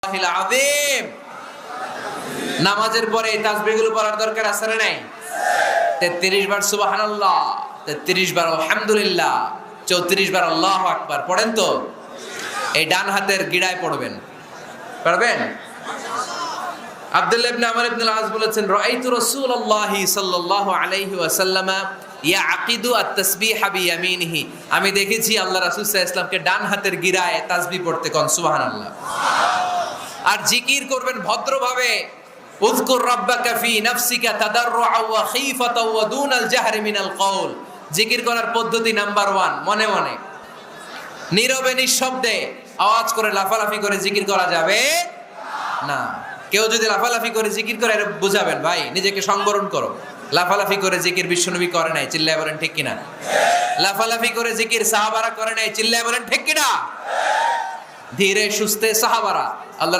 আযীম। নামাজের পরে এই তাসবিহগুলো পড়ার দরকার আছে না নাই? 33 বার সুবহানাল্লাহ, 33 বার আলহামদুলিল্লাহ, 34 বার আল্লাহু আকবার পড়েন তো? এই ডান হাতের গিড়ায় পড়বেন, পারবেন? আব্দুল্লাহ ইবনে আমর ইবনে আল-আস বলেছেন, রাআইতু রাসূলুল্লাহি সাল্লাল্লাহু আলাইহি ওয়াসাল্লাম ইয়াকিদু আত-তাসবিহ বিয়ামিনিহি। আমি দেখেছি আল্লাহ রাসূল সাল্লাল্লাহু আলাইহি ওয়াসাল্লামকে ডান হাতের গিরায় তাসবিহ পড়তে। কোন সুবহানাল্লাহ। আর জিকির করবেন ভদ্রভাবে। উযকুর রাব্বাকা ফি নাফসিকা তাদাররুআ ওয়া খীফাতা ওয়া দুনাল জাহরি মিনাল কওল। জিকির করার পদ্ধতি নাম্বার 1, মনে মনে নীরবে নিঃশব্দে আওয়াজ করে লাফালাফি করে জিকির করা যাবে না। কেউ যদি লাফালাফি করে জিকির করে বুঝাবেন, ভাই নিজেকে সংবরণ করো। লাফালাফি করে জিকির বিশ্বনবী করে নাই, চিল্লায় বলেন ঠিক কিনা? লাফালাফি করে জিকির সাহাবারা করে নাই, চিল্লায় বলেন ঠিক কিনা? ধীরে সুস্থে সাহাবারা আল্লাহ